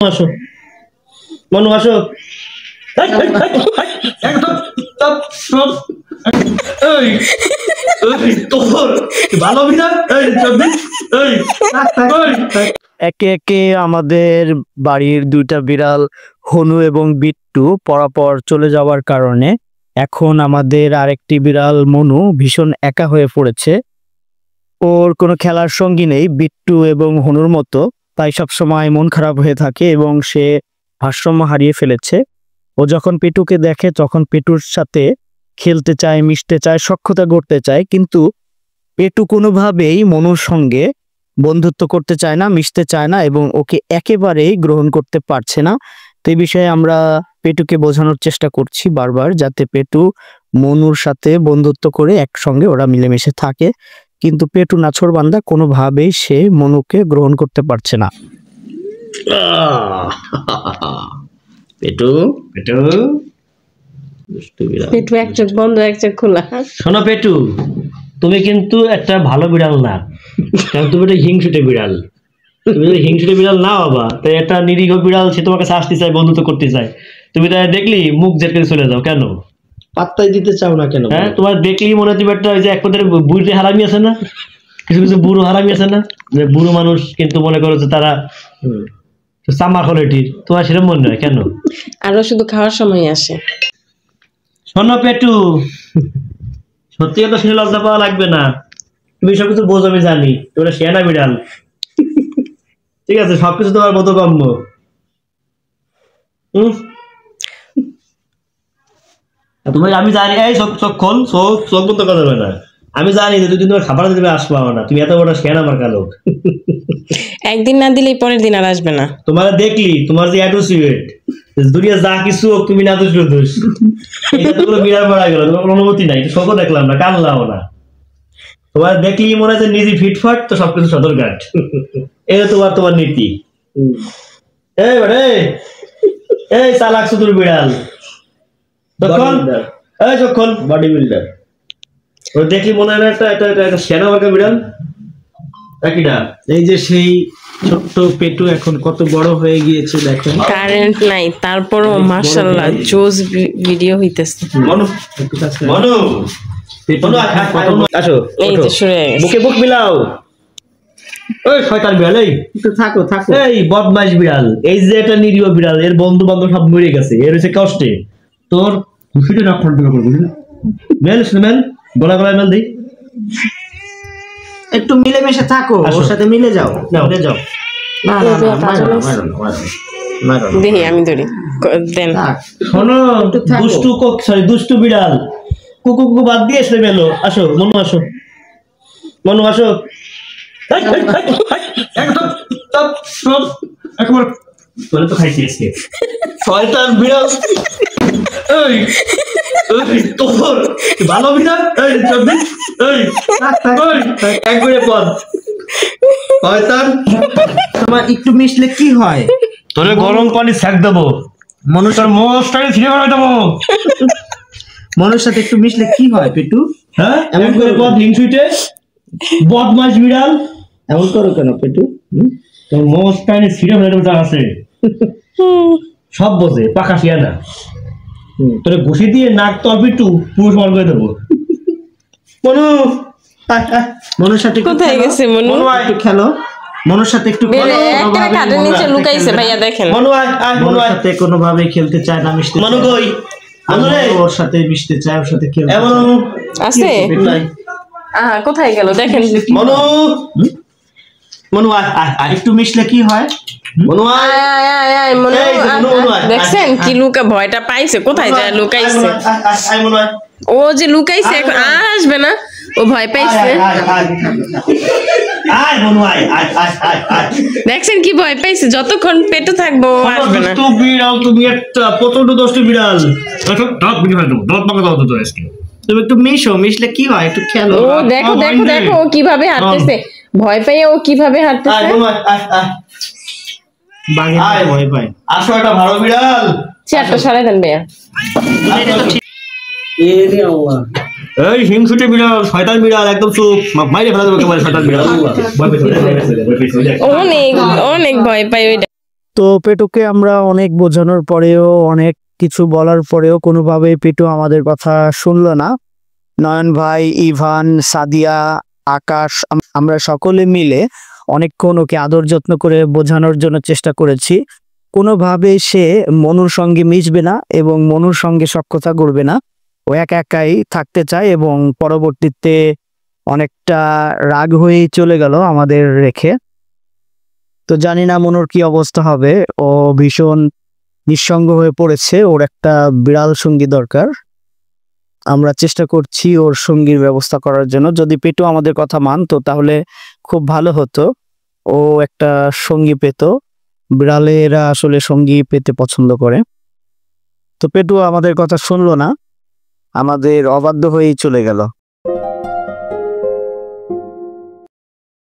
আসো মনু আসো একে একে আমাদের বাড়ির দুইটা বিড়াল হনু এবং বিট্টু পরাপর চলে যাওয়ার কারণে এখন আমাদের আরেকটি বিড়াল মনু ভীষণ একা হয়ে পড়েছে। ওর কোনো খেলার সঙ্গী নেই বিট্টু এবং হনুর মতো, তাই সবসময় মন খারাপ হয়ে থাকে এবং সে ভারসাম্য হারিয়ে ফেলেছে। ও যখন পেটুকে দেখে তখন পেটুর সাথে খেলতে চায়, মিশতে চায়, সখ্যতা করতে চায়, কিন্তু পেটু কোনোভাবেই মনুর সঙ্গে বন্ধুত্ব করতে চায় না, মিশতে চায় না এবং ওকে একেবারেই গ্রহণ করতে পারছে না। তো এই বিষয়ে আমরা পেটুকে বোঝানোর চেষ্টা করছি বারবার, যাতে পেটু মনুর সাথে বন্ধুত্ব করে একসঙ্গে ওরা মিলেমিশে থাকে, কিন্তু পেটু নাছোড়বান্দা, কোনোভাবেই সে মনুকে গ্রহণ করতে পারছে না। পেটু পেটু পেটু এক চোখ বন্ধ এক চোখ খোলা। শোনো পেটু, তুমি কিন্তু একটা ভালো বিড়াল না, কারণ তুমি একটা হিংসুটে বিড়াল। তুমি যদি হিংসুটে বিড়াল না বাবা, তাই একটা নিরীহ বিড়াল সে তোমার কাছে আসতে চায়, বন্ধুত্ব করতে চায়, তুমি তাই দেখলি মুখ জেটকে চলে যাও কেন? পাত্তাই দিতে চাও না কেন? হ্যাঁ, তোমার দেখলি মনে হয় তুমি একটা ওই যে এক পদের বুড়ি হারামি আছে না, কিছু কিছু বুড়ো হারামি আছে না, যে বুড়ো মানুষ কিন্তু মনে করো যে তারা চামা কোয়ালিটির, তোমার সেরকম মনে হয় কেন? আরো শুধু খাওয়ার সময় আসে। শোনো পেটু, সত্যি কথা শুনে লজ্জা পাওয়া লাগবে না, তুমি সবকিছু বোঝো, আমি জানি তুমি শেয়ানা বিড়াল, ঠিক আছে? সবকিছু তোমার বোধগম্য। তোমার আমি জানি, এই চোখ খোল, চোখ বন্ধ করা যাবে না। আমি জানি যে দুদিন তোমার খাবার দিবে আসবা না, তুমি এত বড় শেয়ানা আমার কালো। একদিন না দিলেই পরের দিন আর আসবে না। তোমার দেখলি তোমার যে অ্যাসোসিয়েট দুনিয়া যা কিছু তুমি না দোষ দোষ, এটা তো কোনো বিড়াল মারা গেল, তোমার কোনো অনুমতি নাই, শোকও দেখলাম না, কানলাম না। তোমার দেখলি মনে হয় যে নিজে ফিটফাট, তো সবকিছু সদরঘাট। এটা তোমার নীতি। এই বাড়ে, এই চালাক সুদূর বিড়াল, যখন বডি বিল্ডার দেখলি মনে হয় একটা সেনা মার্কা বিড়াল। এই যে সেই ছোট্ট পেটু এখন কত বড় হয়ে গিয়েছে দেখেন। কারেন্ট নাই, তারপরও মাশাআল্লাহ জোস ভিডিও হইতেছে। আসো, এই যে শুরু হয়ে গেছে। বুকে বুক মিলাও। ওই শয়তান বিড়াল, এই থাকো থাকো, এই বদমাইশ বিড়াল, এই যে একটা নিরীহ বিড়াল, এর বন্ধু বান্ধব সব মরে গেছে, এর হচ্ছে কষ্টে তোর খুশিটা না কন্ট্রোল করবো। মেল মেল গলা গলায় মেল দিই, একটু মিলেমিশে থাকো, ওর সাথে মিলে যাও, মিলে যাও। না না দেখি আমি ধরি দেন। শোনো দুষ্টু দুষ্টু বিড়াল, কুকু কুকু বাদ দিয়ে এসে মেলো। আসো মনু, আসো মনু, আসো। তোরে তো খাইছি আজকে শয়তান বিড়াল। তোর ভালো বিড়াল, এক করে পদ শয়তান। তোমার একটু মিশলে কি হয়? তোরে গরম পানি সেক দেবো, মনুষ্যের মোস্টারে ছিঁড়ে ফেলে দেবো। মনুর সাথে একটু মিশলে কি হয় পেটু? হ্যাঁ, এমন করে পদ হিংসুইটে বদমাস বিড়াল। এমন করো কেন পেটু? তোর মোস্টারে ছিঁড়ে ফেলে দেবো, আছে সব বোঝে, পাখা শিয়া না। তোরে ঘুষি দিয়ে নাক তল পিটু পুরুষ মান করে দেবো। মনু, মনুর সাথে কোথায় গেছে মনু? একটু খেলো, মনুর সাথে একটু বেরে একটা কাঠের নিচে লুকাইছে ভাইয়া, দেখেন। মনু আয় আয়, মনু আয়। সাথে কোনোভাবে খেলতে চায় না, মিশতে মনু কই? ওর সাথে মিশতে চায়, ওর সাথে খেলতে এমন আছে। কোথায় গেল দেখেন। মনু, মনু আয় আয় আয়, একটু মিশলে কি হয়? মনু আয় আয় মনু, দেখছেন কি লুকা, ভয়টা পাইছে, কোথায় যায় লুকাইছে। আয় মনু আয়। ও যে লুকাইছে এখন আর আসবে না, ও ভয় পাইছে। আয় মনু আয় আয় আয় আয়, দেখছেন কি ভয় পাইছে, যতক্ষণ পেটে থাকবো আসবে না। তুমি বিড়াল, তুমি একটা প্রচন্ড দোষী বিড়াল। দাঁত ভেঙে ফেলবো, দাঁত ভাঙা দাও তো আজকে। তুমি একটু মিশো, মিশলে কি হয় একটু খেলো। ও দেখো দেখো দেখো ও কিভাবে হাঁটতেছে, ভয় পাইয়ে ও কিভাবে হাঁটতেছে। ভয় পায়। আসো একটা ভালো বিড়াল, চেয়ারটা সরাই দেন ভাইয়া। এই হিংসুটে বিড়াল, শয়তান বিড়াল, একদম চুপ, মাইরে ফেলা দেবো একেবারে শয়তান বিড়াল। অনেক অনেক ভয় পাই ওইটা। তো পেটুকে আমরা অনেক বোঝানোর পরেও অনেক কিছু বলার পরেও কোনোভাবে পেটু আমাদের কথা শুনলো না। নয়ন ভাই, ইভান, সাদিয়া, আকাশ আমরা সকলে মিলে অনেকক্ষণ ওকে আদর যত্ন করে বোঝানোর জন্য চেষ্টা করেছি। কোনোভাবেই সে মনুর সঙ্গে মিশবে না এবং মনুর সঙ্গে সব কথা করবে না। ও একা একাই থাকতে চায় এবং পরবর্তীতে অনেকটা রাগ হয়েই চলে গেল আমাদের রেখে। তো জানি না মনুর কি অবস্থা হবে। ও ভীষণ নিঃসঙ্গ হয়ে পড়েছে। ওর একটা বিড়াল সঙ্গী দরকার। আমরা চেষ্টা করছি ওর সঙ্গীর ব্যবস্থা করার জন্য। যদি পেটু আমাদের কথা মানতো তাহলে খুব ভালো হতো। ও একটা সঙ্গী পেত। বিড়ালেরা আসলে সঙ্গী পেতে পছন্দ করে। তো পেটু আমাদের কথা শুনলো না, আমাদের অবাধ্য হয়েই চলে গেল।